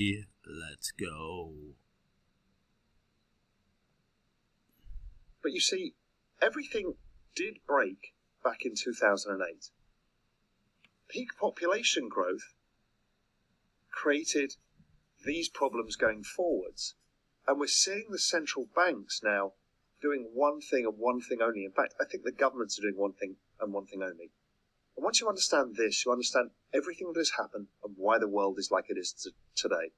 Let's go. But you see, everything did break back in 2008. Peak population growth created these problems going forwards. And we're seeing the central banks now doing one thing and one thing only. In fact, I think the governments are doing one thing and one thing only. And once you understand this, you understand everything that has happened and why the world is like it is today.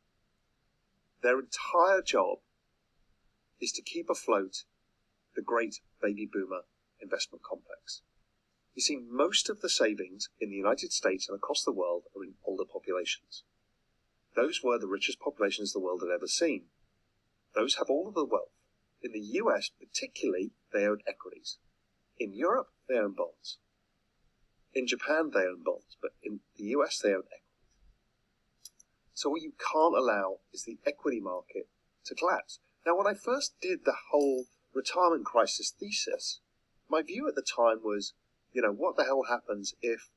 Their entire job is to keep afloat the great baby boomer investment complex. You see, most of the savings in the United States and across the world are in older populations. Those were the richest populations the world had ever seen. Those have all of the wealth. In the US, particularly, they own equities. In Europe, they own bonds. In Japan, they own bonds, but in the US, they own equities. So what you can't allow is the equity market to collapse. Now, when I first did the whole retirement crisis thesis, my view at the time was, what the hell happens if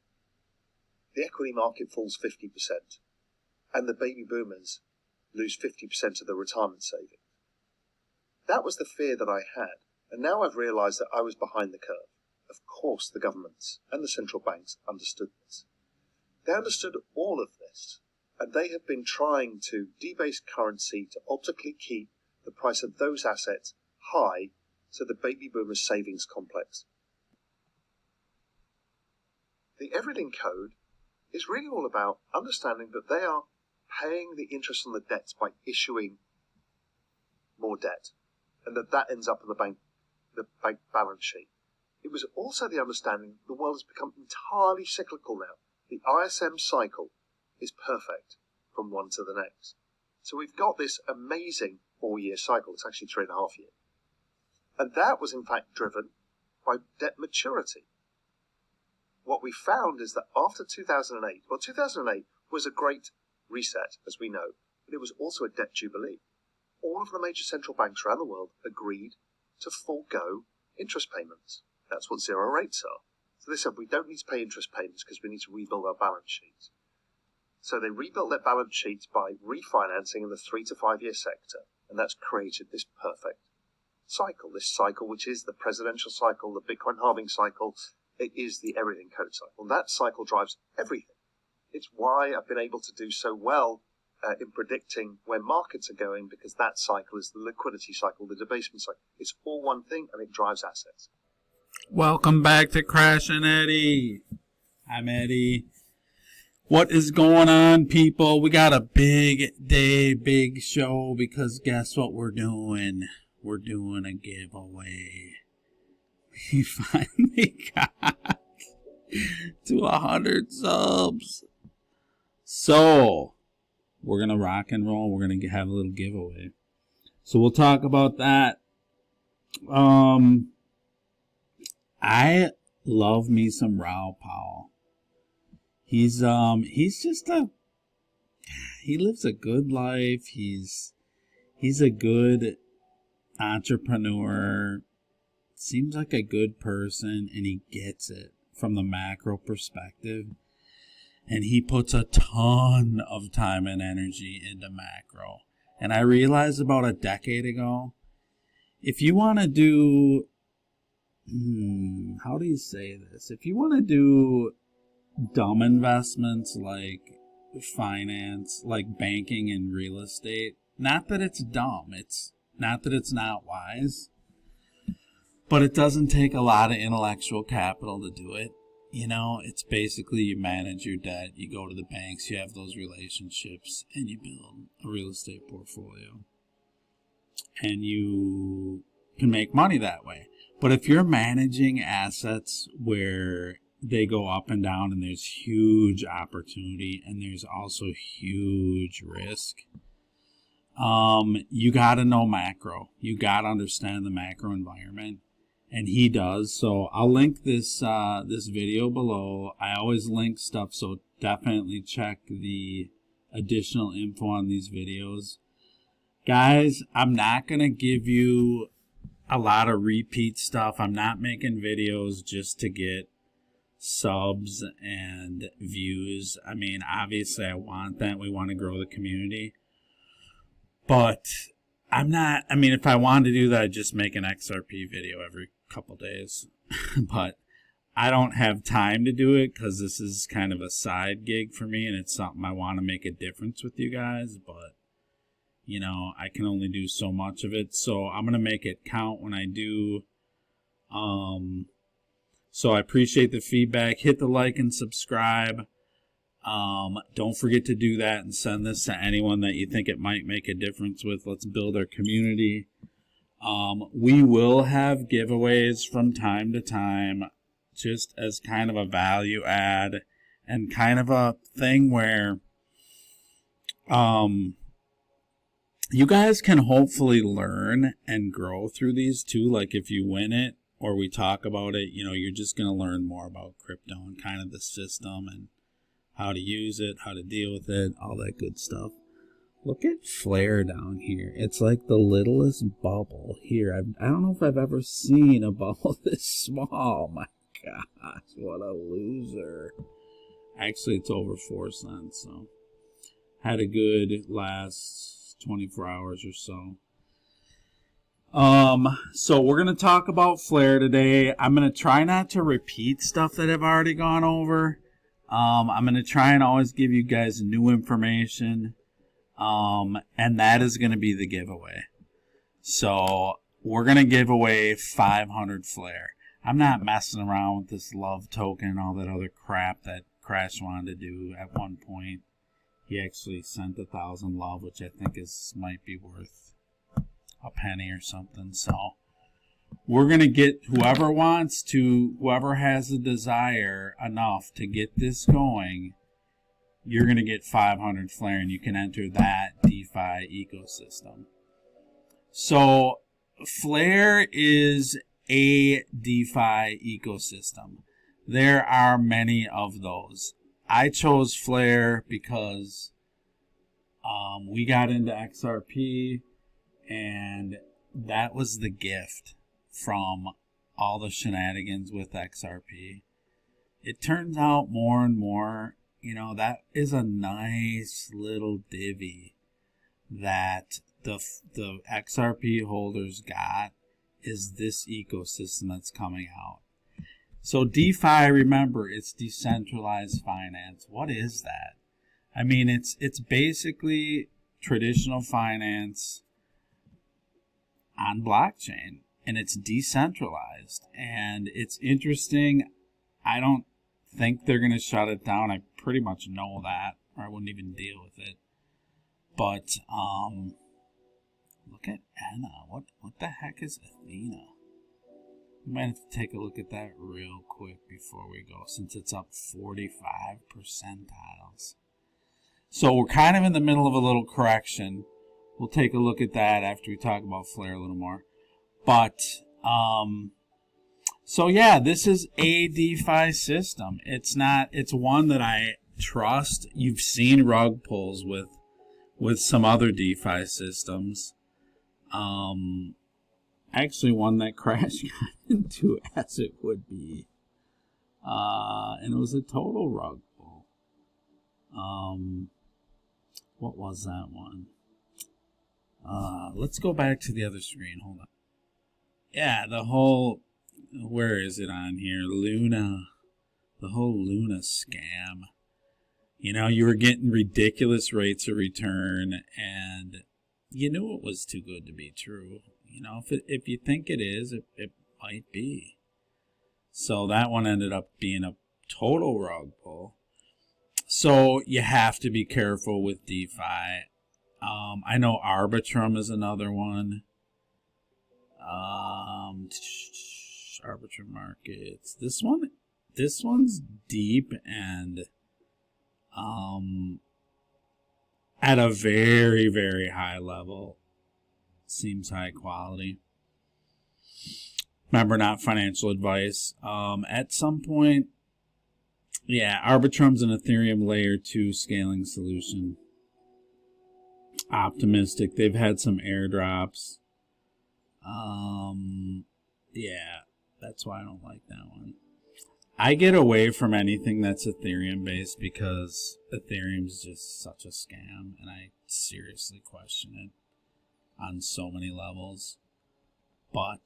the equity market falls 50% and the baby boomers lose 50% of the retirement savings? That was the fear that I had, and now I've realized that I was behind the curve. Of course, the governments and the central banks understood this. They understood all of this, and they have been trying to debase currency to optically keep the price of those assets high so the baby boomers' savings complex. The Everything Code is really all about understanding that they are paying the interest on the debts by issuing more debt, and that ends up in the bank balance sheet. It was also the understanding the world has become entirely cyclical now. The ISM cycle is perfect from one to the next. So we've got this amazing 4-year cycle. It's actually 3.5 years. And that was in fact driven by debt maturity. What we found is that after 2008, 2008 was a great reset, as we know, but it was also a debt jubilee. All of the major central banks around the world agreed to forego interest payments. That's what zero rates are. So they said, we don't need to pay interest payments because we need to rebuild our balance sheets. So they rebuilt their balance sheets by refinancing in the 3 to 5 year sector, and that's created this perfect cycle. This cycle, which is the presidential cycle, the Bitcoin halving cycle, it is the Everything Code cycle. And that cycle drives everything. It's why I've been able to do so well in predicting where markets are going, because that cycle is the liquidity cycle, the debasement cycle. It's all one thing, and it drives assets. Welcome back to Crash and Edy. I'm Edy. What is going on, people? We got a big day, big show, because guess what we're doing? We're doing a giveaway. We finally got to 100 subs. So, we're going to rock and roll. We're going to have a little giveaway. So, we'll talk about that. I love me some Raoul Pal. He's just he lives a good life. He's a good entrepreneur. Seems like a good person, and he gets it from the macro perspective. And he puts a ton of time and energy into macro. And I realized about a decade ago, if you want to do, how do you say this? If you want to do dumb investments like finance, like banking and real estate, not that it's dumb, it's not that it's not wise, but it doesn't take a lot of intellectual capital to do it. It's basically you manage your debt, you go to the banks, you have those relationships, and you build a real estate portfolio. And you can make money that way. But if you're managing assets where they go up and down and there's huge opportunity and there's also huge risk, you got to know macro. You got to understand the macro environment. And he does. So I'll link this video below. I always link stuff, so definitely check the additional info on these videos. Guys, I'm not going to give you a lot of repeat stuff. I'm not making videos just to get subs and views. I mean, obviously I want that. We want to grow the community. But I'm not, I mean, if I wanted to do that, I'd just make an XRP video every couple days. But I don't have time to do it because this is kind of a side gig for me, and it's something I want to make a difference with you guys. But, you know, I can only do so much of it. So I'm going to make it count when I do. So I appreciate the feedback. Hit the like and subscribe. Don't forget to do that and send this to anyone that you think it might make a difference with. Let's build our community. We will have giveaways from time to time, just as kind of a value add and kind of a thing where you guys can hopefully learn and grow through these too. Like if you win it or we talk about it, you know, you're just going to learn more about crypto and kind of the system and how to use it, how to deal with it, all that good stuff. Look at Flare down here. It's like the littlest bubble here. I don't know if I've ever seen a bubble this small. My gosh, what a loser. Actually, it's over 4 cents, so had a good last 24 hours or so. So we're going to talk about Flare today. I'm going to try not to repeat stuff that I've already gone over. I'm going to try and always give you guys new information. And that is going to be the giveaway. So we're going to give away 500 Flare. I'm not messing around with this love token and all that other crap that Crash wanted to do at one point. He actually sent 1,000 love, which I think might be worth a penny or something. So we're going to get whoever has the desire enough to get this going. You're going to get 500 Flare, and you can enter that DeFi ecosystem. So Flare is a DeFi ecosystem. There are many of those. I chose Flare because we got into XRP, and that was the gift from all the shenanigans with XRP. It turns out more and more, you know, that is a nice little divvy that the XRP holders got, is this ecosystem that's coming out. So DeFi, remember, it's decentralized finance. What is that? I mean, it's basically traditional finance on blockchain, and it's decentralized, and it's interesting. I don't think they're going to shut it down. I pretty much know that, or I wouldn't even deal with it. But look at Ethena. What the heck is Ethena? We might have to take a look at that real quick before we go, since it's up 45 percentiles. So we're kind of in the middle of a little correction. We'll take a look at that after we talk about Flare a little more. But so yeah, this is a DeFi system. It's one that I trust. You've seen rug pulls with some other DeFi systems. Actually one that Crash got into, as it would be. And it was a total rug pull. What was that one? Let's go back to the other screen. Hold on. Yeah, where is it on here? Luna. The whole Luna scam. You know, you were getting ridiculous rates of return, and you knew it was too good to be true. You know, if you think it is, it might be. So that one ended up being a total rug pull. So you have to be careful with DeFi. I know Arbitrum is another one. Arbitrum markets. This one's deep and at a very, very high level. Seems high quality. Remember, not financial advice. At some point, yeah, Arbitrum's an Ethereum layer 2 scaling solution. Optimistic. They've had some airdrops. Yeah, that's why I don't like that one. I get away from anything that's Ethereum based because Ethereum's just such a scam, and I seriously question it. on so many levels. But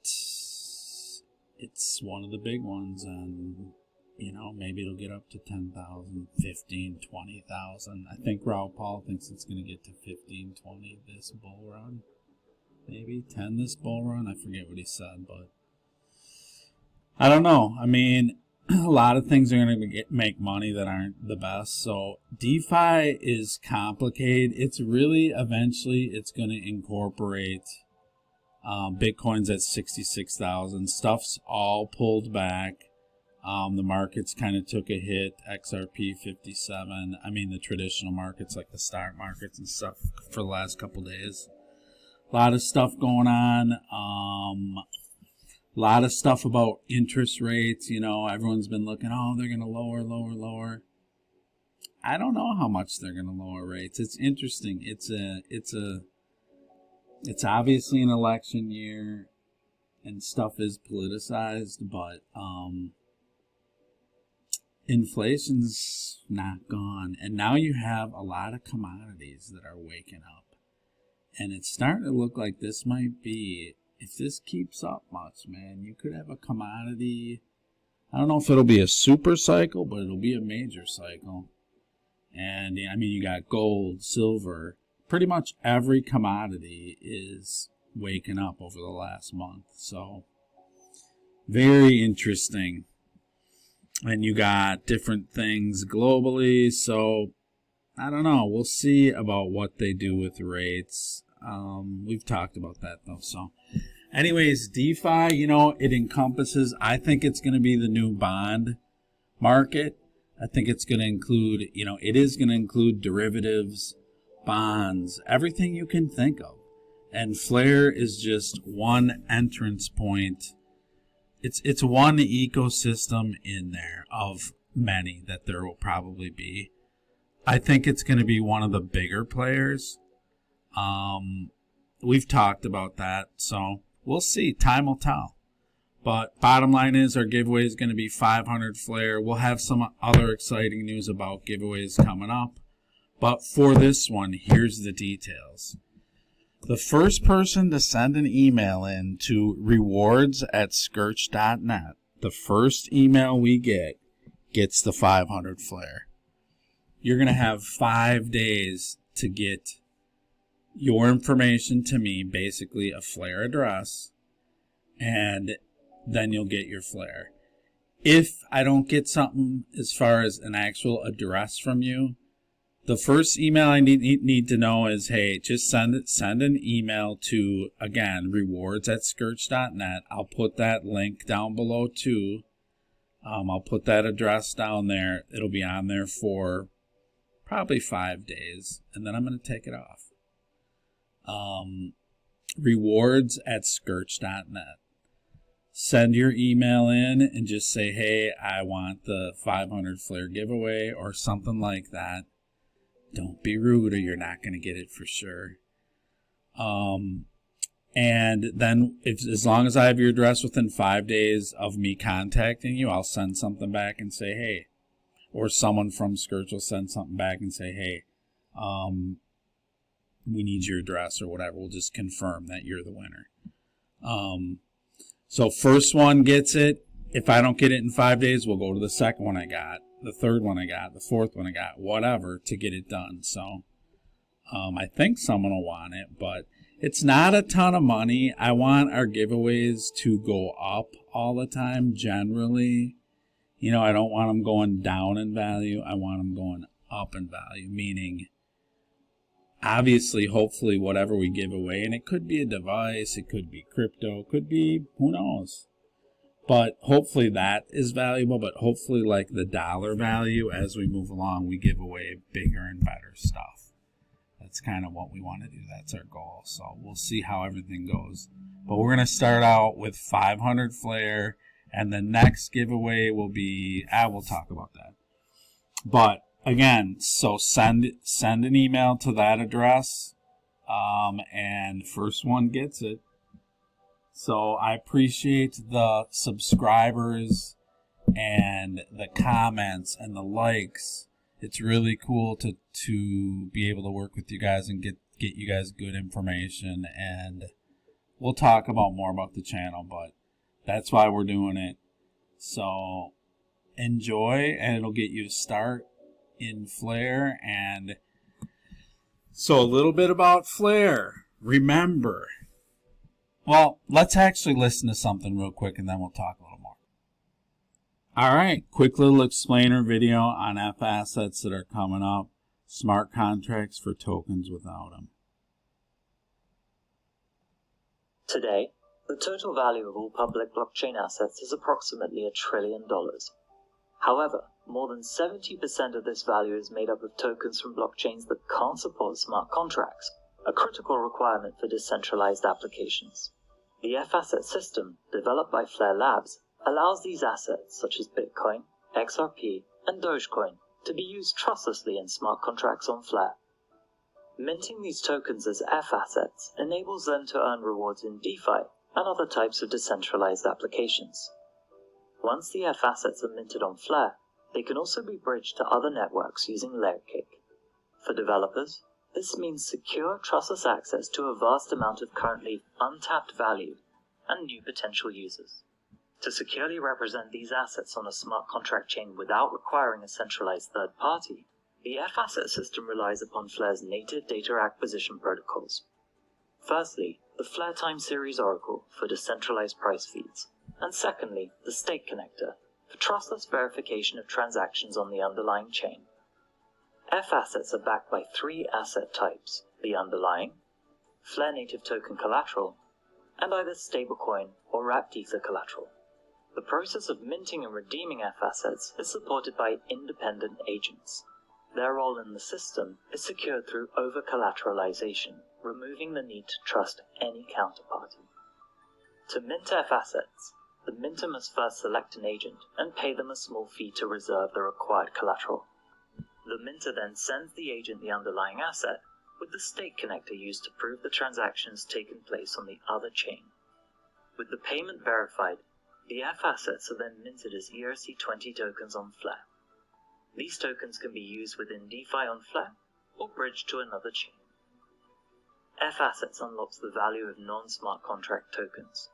it's one of the big ones, and you know, maybe it'll get up to 10,000, 15, 20,000. I think Raoul Pal thinks it's going to get to 15, 20 this bull run. Maybe 10 this bull run. I forget what he said, but I don't know. I mean, a lot of things are going to make money that aren't the best. So DeFi is complicated. It's really, eventually, it's going to incorporate Bitcoin's at 66,000. Stuff's all pulled back. The markets kind of took a hit. XRP 57. I mean, the traditional markets like the stock markets and stuff for the last couple days. A lot of stuff going on. A lot of stuff about interest rates. You know, everyone's been looking, oh, they're going to lower. I don't know how much they're going to lower rates. It's interesting. It's obviously an election year and stuff is politicized, but inflation's not gone. And now you have a lot of commodities that are waking up. And it's starting to look like this might be, if this keeps up much, man, you could have a commodity. I don't know if it'll be a super cycle, but it'll be a major cycle. And I mean, you got gold, silver, pretty much every commodity is waking up over the last month. So very interesting. And you got different things globally. So I don't know. We'll see about what they do with rates. We've talked about that though. So anyways, DeFi, you know, it encompasses, I think it's going to be the new bond market. I think it's going to include, you know, it is going to include derivatives, bonds, everything you can think of. And FLR is just one entrance point. It's one ecosystem in there of many that there will probably be. I think it's going to be one of the bigger players. We've talked about that, so we'll see. Time will tell. But bottom line is our giveaway is going to be 500 FLR. We'll have some other exciting news about giveaways coming up. But for this one, here's the details. The first person to send an email in to rewards@skearch.net, the first email we get, gets the 500 FLR. You're going to have 5 days to get your information to me, basically a FLR address, and then you'll get your FLR. If I don't get something as far as an actual address from you, the first email I need to know is, hey, just send an email to, again, rewards@skearch.net. I'll put that link down below too. I'll put that address down there. It'll be on there for probably 5 days, and then I'm going to take it off. Rewards@skearch.net. Send your email in and just say, hey, I want the 500 FLR giveaway or something like that. Don't be rude or you're not going to get it for sure. And then as long as I have your address within 5 days of me contacting you, I'll send something back and say, hey, or someone from Skearch will send something back and say, hey, we need your address or whatever. We'll just confirm that you're the winner. So first one gets it. If I don't get it in 5 days, we'll go to the second one I got, the third one I got, the fourth one I got, whatever, to get it done. So I think someone will want it, but it's not a ton of money. I want our giveaways to go up all the time, generally. You know, I don't want them going down in value. I want them going up in value, meaning obviously, hopefully, whatever we give away, and it could be a device, it could be crypto, it could be, who knows. But hopefully that is valuable, but hopefully like the dollar value as we move along, we give away bigger and better stuff. That's kind of what we want to do. That's our goal. So we'll see how everything goes. But we're going to start out with 500 FLR, and the next giveaway will be, we'll talk about that. But again, so send an email to that address, and first one gets it. So I appreciate the subscribers and the comments and the likes. It's really cool to be able to work with you guys and get get you guys good information, and we'll talk about more about the channel, but that's why we're doing it. So enjoy, and it'll get you a start in FLR. And so a little bit about FLR. Remember, well, let's actually listen to something real quick, and then we'll talk a little more. All right, quick little explainer video on F assets that are coming up. Smart contracts for tokens without them. Today, the total value of all public blockchain assets is approximately $1 trillion. However, more than 70% of this value is made up of tokens from blockchains that can't support smart contracts, a critical requirement for decentralized applications. The F-asset system, developed by FLR Labs, allows these assets, such as Bitcoin, XRP, and Dogecoin, to be used trustlessly in smart contracts on FLR. Minting these tokens as F-assets enables them to earn rewards in DeFi and other types of decentralized applications. Once the F-assets are minted on FLR, they can also be bridged to other networks using Layer Cake. For developers, this means secure, trustless access to a vast amount of currently untapped value and new potential users. To securely represent these assets on a smart contract chain without requiring a centralized third party, the F-asset system relies upon FLR's native data acquisition protocols. Firstly, the FLR Time Series Oracle for decentralized price feeds, and secondly, the Stake Connector for trustless verification of transactions on the underlying chain. F-assets are backed by 3 asset types: the underlying, FLR native token collateral, and either stablecoin or wrapped ether collateral. The process of minting and redeeming F-assets is supported by independent agents. Their role in the system is secured through over-collateralization, removing the need to trust any counterparty. To mint F-assets, the minter must first select an agent and pay them a small fee to reserve the required collateral. The minter then sends the agent the underlying asset, with the stake connector used to prove the transactions taken place on the other chain. With the payment verified, the F-assets are then minted as ERC20 tokens on FLR. These tokens can be used within DeFi on FLR or bridged to another chain. F-assets unlocks the value of non-smart contract tokens.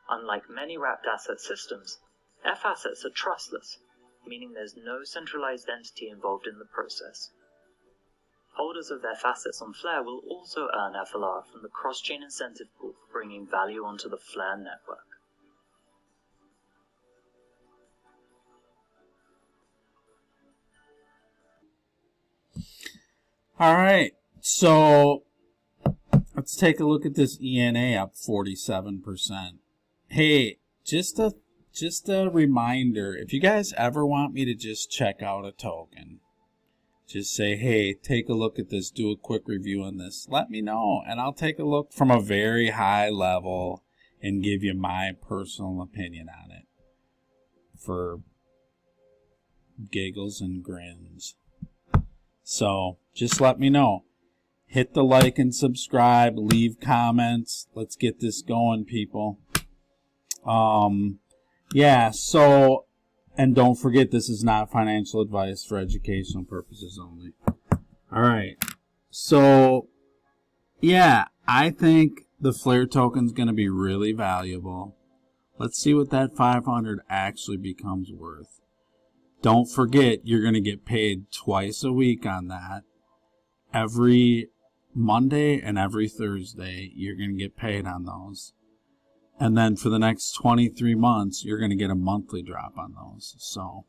Unlike many wrapped asset systems, F-assets are trustless, meaning there's no centralized entity involved in the process. Holders of F-assets on FLR will also earn FLR from the cross-chain incentive pool for bringing value onto the FLR network. All right, so let's take a look at this ENA up 47%. Hey, just a reminder, if you guys ever want me to just check out a token, just say, hey, take a look at this, do a quick review on this, let me know, and I'll take a look from a very high level and give you my personal opinion on it for giggles and grins. So just let me know. Hit the like and subscribe, leave comments. Let's get this going, people. Yeah, so, and don't forget, this is not financial advice, for educational purposes only. All right, so, yeah, I think the FLR token's going to be really valuable. Let's see what that 500 actually becomes worth. Don't forget, you're going to get paid twice a week on that. Every Monday and every Thursday, you're going to get paid on those. And then for the next 23 months, you're going to get a monthly drop on those. So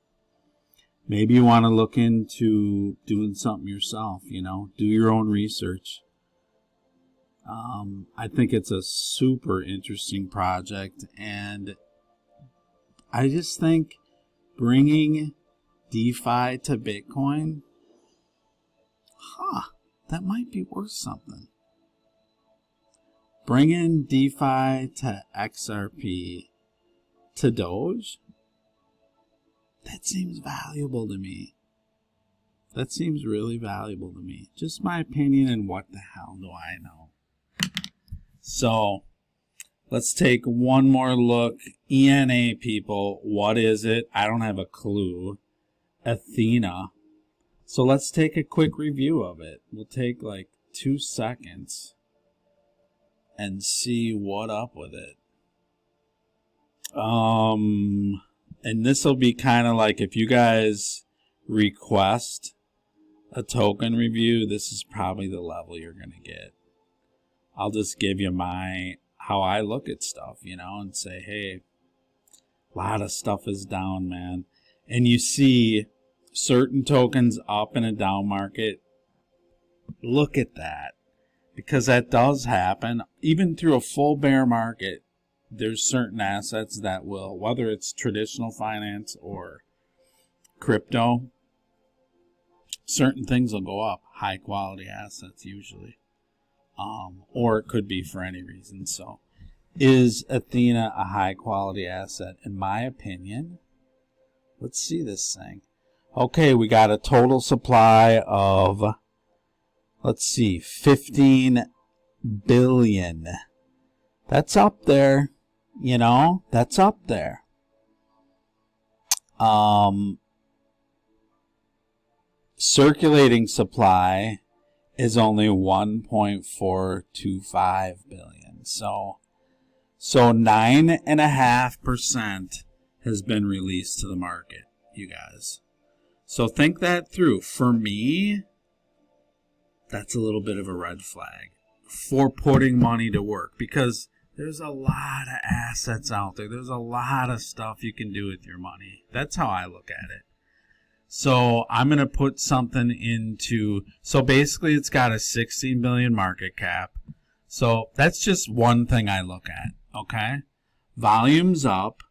maybe you want to look into doing something yourself, you know, do your own research. I think it's a super interesting project, and I just think bringing DeFi to Bitcoin, that might be worth something. Bringing DeFi to XRP to Doge, that seems valuable to me. That seems really valuable to me. Just my opinion, and what the hell do I know? So, let's take one more look. ENA, people, what is it? I don't have a clue. Ethena. So let's take a quick review of it. We'll take like 2 seconds and see what up with it. And this will be kind of like if you guys request a token review, this is probably the level you're going to get. I'll just give you how I look at stuff, you know, and say, hey, a lot of stuff is down, man. And you see certain tokens up in a down market. Look at that, because that does happen. Even through a full bear market, there's certain assets that will, whether it's traditional finance or crypto, certain things will go up. High quality assets usually. Or it could be for any reason. So is Ethena a high quality asset? In my opinion, let's see this thing. Okay, we got a total supply of, let's see, 15 billion. That's up there, you know, that's up there. Circulating supply is only 1.425 billion. So 9.5% has been released to the market, you guys. So think that through. For me, that's a little bit of a red flag for putting money to work, because there's a lot of assets out there. There's a lot of stuff you can do with your money. That's how I look at it. So I'm going to put something into, so basically it's got a 16 billion market cap. So that's just one thing I look at, okay? Volume's up.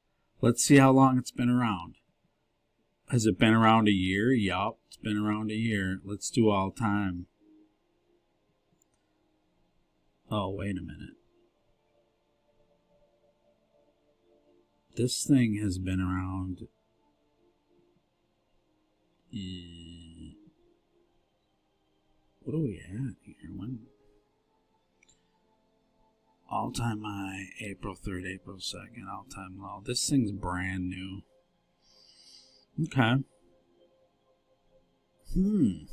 Let's see how long it's been around. Has it been around a year? Yup, it's been around a year. Let's do all time. Oh, wait a minute. This thing has been around. What are we at here? When? All-time high, April 3rd, April 2nd, all-time low. This thing's brand new. Okay. And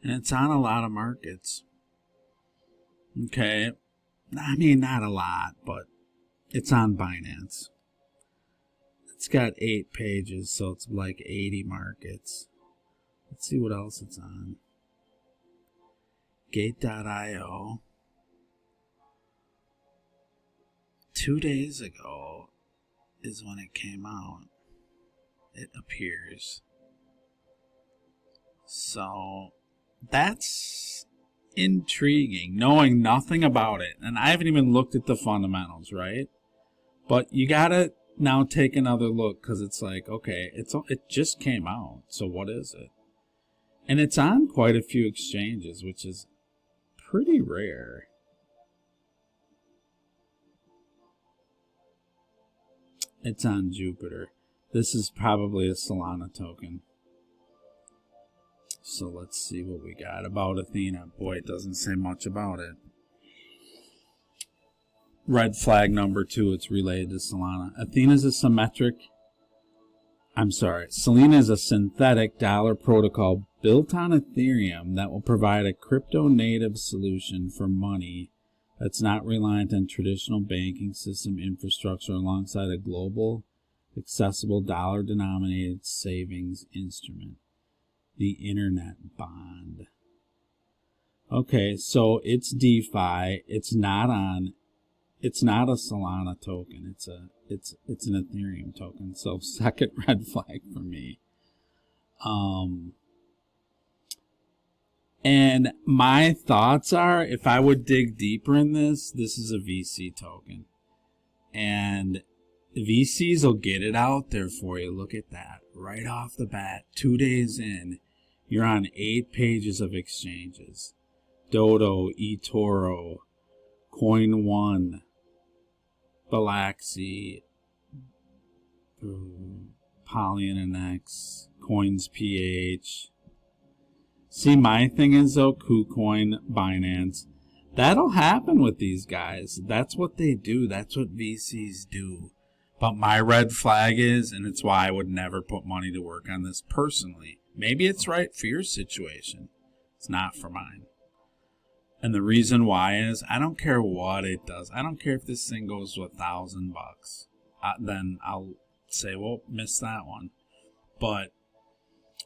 it's on a lot of markets. Okay. I mean, not a lot, but it's on Binance. It's got 8 pages, so it's like 80 markets. Let's see what else it's on. Gate.io. 2 days ago is when it came out. It appears. So that's intriguing, knowing nothing about it. And I haven't even looked at the fundamentals, right? But you gotta now take another look, because it's like, okay, it just came out, so what is it? And it's on quite a few exchanges, which is pretty rare. It's on Jupiter. This is probably a Solana token. So let's see what we got about Ethena. Boy, it doesn't say much about it. Red flag number 2, it's related to Solana. Ethena is a Solana is a synthetic dollar protocol built on Ethereum that will provide a crypto-native solution for money that's not reliant on traditional banking system infrastructure, alongside a global, accessible dollar-denominated savings instrument, the Internet Bond. Okay, so it's DeFi. It's not a Solana token. It's an Ethereum token. So second red flag for me. And my thoughts are, if I would dig deeper in this is a VC token. And VCs will get it out there for you. Look at that. Right off the bat, 2 days in, you're on 8 pages of exchanges. Dodo, eToro, Coin One, Balaxy, Polynex, Coins PH. See, my thing is though, KuCoin, Binance. That'll happen with these guys. That's what they do. That's what VCs do. But my red flag is, and it's why I would never put money to work on this personally. Maybe it's right for your situation. It's not for mine. And the reason why is I don't care what it does. I don't care if this thing goes to $1,000. Then I'll say, well, miss that one. But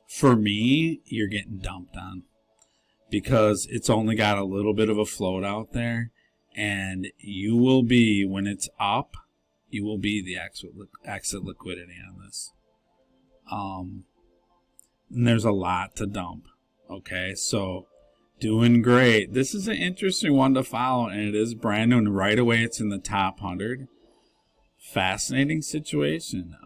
for me, you're getting dumped on because it's only got a little bit of a float out there, and you will be, when it's up, you will be the exit liquidity on this. And there's a lot to dump. Okay, so doing great. This is an interesting one to follow, and it is brand new, and right away it's in the top 100. Fascinating situation.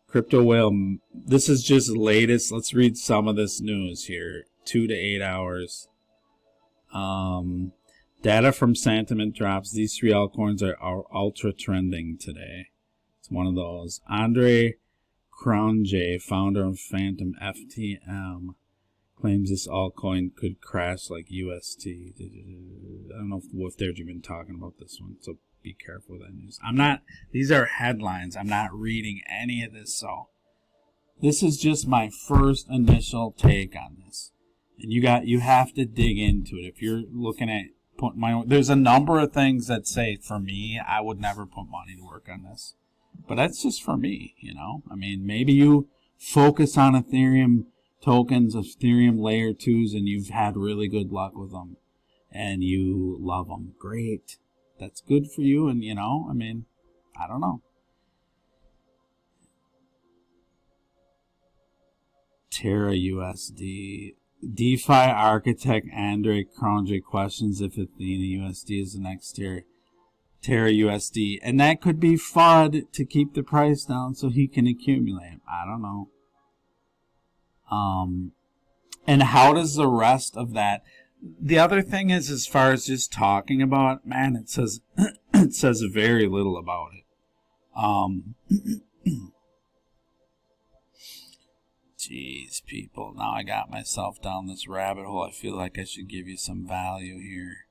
Crypto whale, this is just latest. Let's read some of this news here. 2 to 8 hours. Data from sentiment drops. These 3 altcoins are ultra trending today. It's one of those. Andre Cronje, founder of Phantom FTM, claims this altcoin could crash like UST. I don't know if they've been talking about this one, so be careful with that news. These are headlines. I'm not reading any of this, so this is just my first initial take on this. And you have to dig into it. If you're looking at putting there's a number of things that say, for me, I would never put money to work on this. But that's just for me, you know. I mean, maybe you focus on Ethereum tokens, Ethereum layer 2s, and you've had really good luck with them, and you love them. Great. That's good for you, and, you know, I mean, I don't know. Terra USD. DeFi architect Andre Cronje questions if Ethena USD is the next Terra USD. And that could be FUD to keep the price down so he can accumulate. I don't know. And how does the rest of that... The other thing is, as far as just talking about it, man, it says it says very little about it. Jeez, people. Now I got myself down this rabbit hole. I feel like I should give you some value here.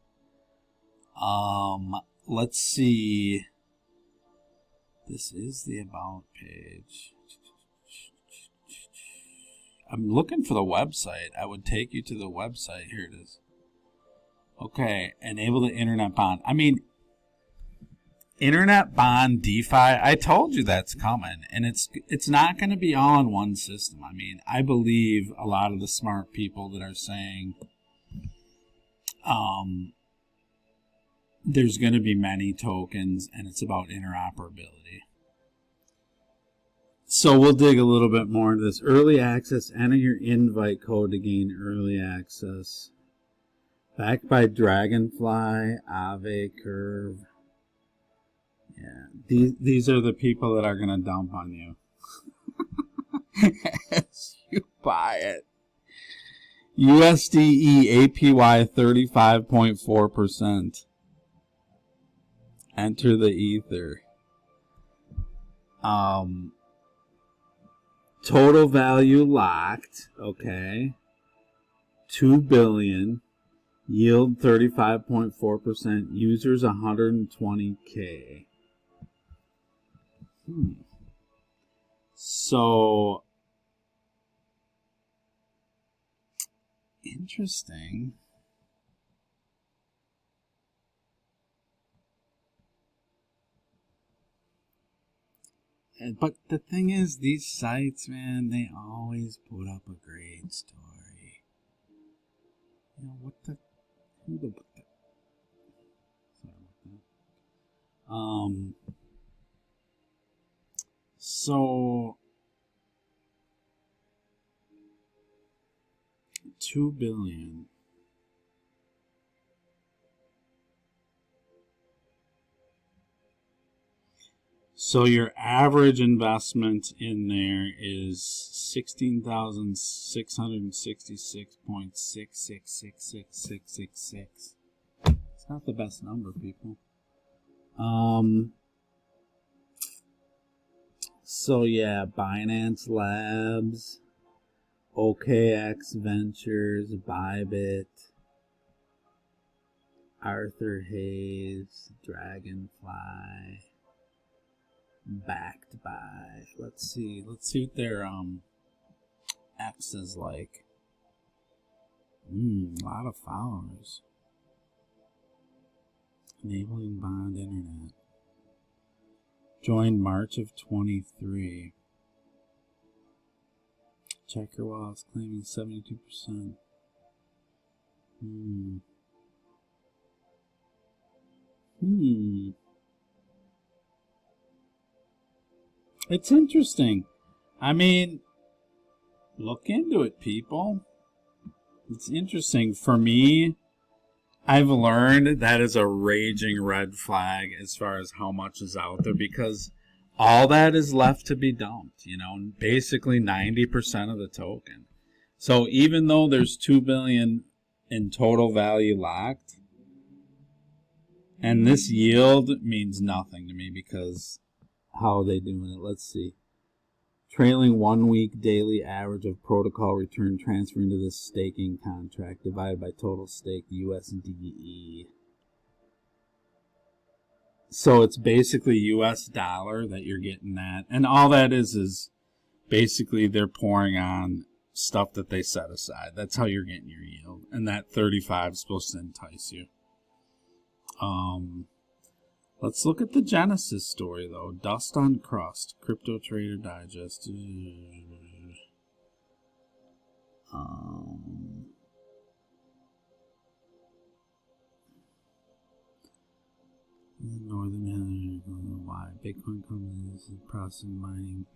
Let's see. This is the About page. I'm looking for the website. I would take you to the website. Here it is. Okay, enable the internet bond. I mean, internet bond DeFi, I told you that's coming. And it's not going to be all in one system. I mean, I believe a lot of the smart people that are saying there's going to be many tokens, and it's about interoperability. So we'll dig a little bit more into this. Early access. Enter your invite code to gain early access. Backed by Dragonfly, Aave, Curve. Yeah, these are the people that are going to dump on you as you buy it. USDE APY 35.4%. Enter the ether. Total value locked. Okay. 2 billion. Yield 35.4%. Users 120K. So interesting. But the thing is, these sites, man, they always put up a great story. You know, what the... Who the... Sorry about that. So... 2 billion... So your average investment in there is 16,666.66666666. It's not the best number, people. So yeah, Binance Labs, OKX Ventures, Bybit, Arthur Hayes, Dragonfly. Backed by, let's see what their X is like. A lot of followers. Enabling bond internet. Joined March of 23. Checker wallets claiming 72%. It's interesting. I mean, look into it, people. It's interesting. For me, I've learned that is a raging red flag as far as how much is out there, because all that is left to be dumped, you know, basically 90% of the token. So even though there's 2 billion in total value locked, and this yield means nothing to me because how are they doing it? Let's see. Trailing 1 week daily average of protocol return transfer into this staking contract divided by total stake USDE. So it's basically US dollar that you're getting that. And all that is basically they're pouring on stuff that they set aside. That's how you're getting your yield. And that 35 is supposed to entice you. Let's look at the Genesis story, though. Dust on Crust, Crypto Trader Digest. Northern Hemisphere, why Bitcoin companies processing mining.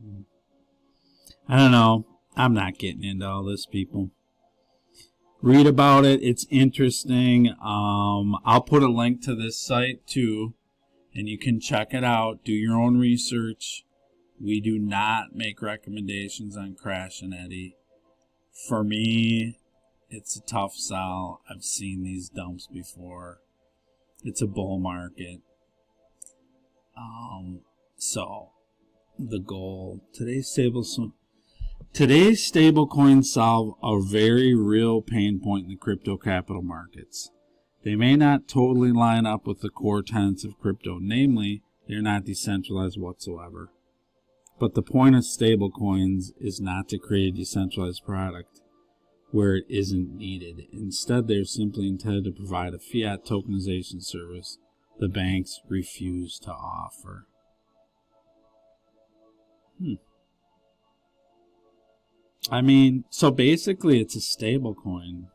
I don't know. I'm not getting into all this, people. Read about it. It's interesting. I'll put a link to this site too, and you can check it out. Do your own research. We do not make recommendations on Crash and Edy. For me, it's a tough sell. I've seen these dumps before. It's a bull market. So the goal today's stablecoins solve a very real pain point in the crypto capital markets. They may not totally line up with the core tenets of crypto, namely, they're not decentralized whatsoever. But the point of stablecoins is not to create a decentralized product where it isn't needed. Instead, they're simply intended to provide a fiat tokenization service the banks refuse to offer. I mean, so basically it's a stable coin.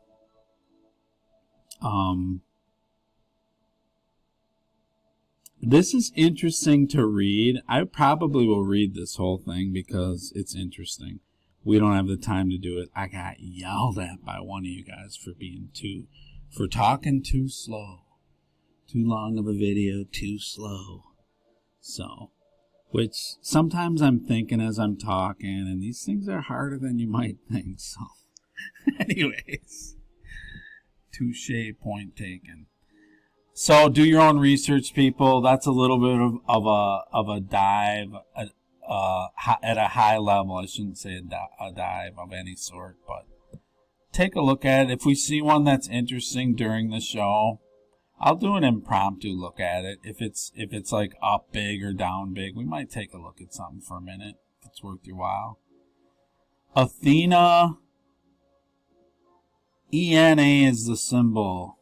This is interesting to read. I probably will read this whole thing because it's interesting. We don't have the time to do it. I got yelled at by one of you guys for talking too slow. Too long of a video, too slow. So, which sometimes I'm thinking as I'm talking, and these things are harder than you might think. So, anyways, touche, point taken. So, do your own research, people. That's a little bit of a dive at a high level. I shouldn't say a dive of any sort, but take a look at it. If we see one that's interesting during the show, I'll do an impromptu look at it. If it's like up big or down big, we might take a look at something for a minute if it's worth your while. Ethena, ENA is the symbol.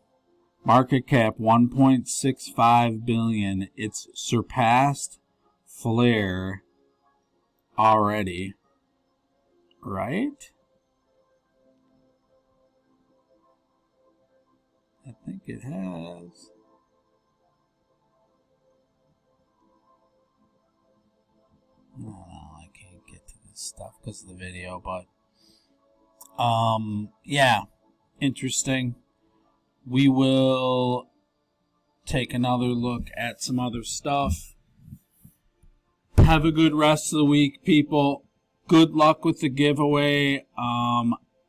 Market cap 1.65 billion. It's surpassed FLR already, right? I think it has. I don't know, I can't get to this stuff because of the video, but yeah, interesting. We will take another look at some other stuff. Have a good rest of the week, people. Good luck with the giveaway.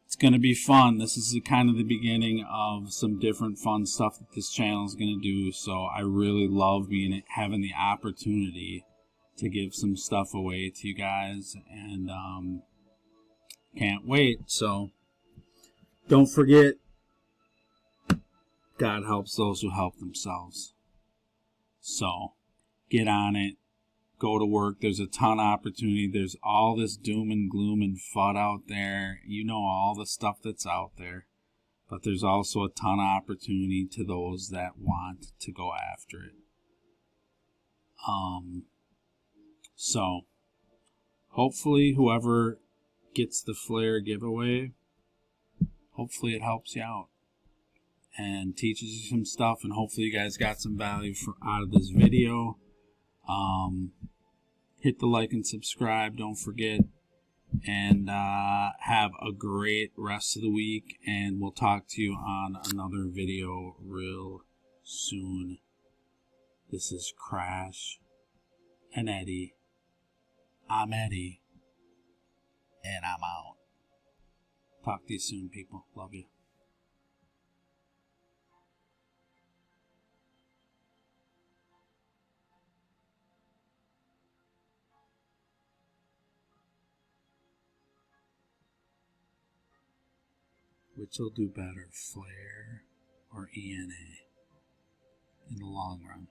It's going to be fun. This is kind of the beginning of some different fun stuff that this channel is going to do. So I really love having the opportunity to give some stuff away to you guys, and can't wait. So don't forget, God helps those who help themselves. So get on it. Go to work. There's a ton of opportunity. There's all this doom and gloom and FUD out there. You know all the stuff that's out there. but there's also a ton of opportunity to those that want to go after it. So hopefully whoever gets the flare giveaway, hopefully it helps you out and teaches you some stuff, and hopefully you guys got some value out of this video. Hit the like and subscribe, don't forget, and have a great rest of the week, and we'll talk to you on another video real soon. This is Crash and Edy. I'm Edy, and I'm out. Talk to you soon, people. Love you. Which will do better, Flare or ENA, in the long run?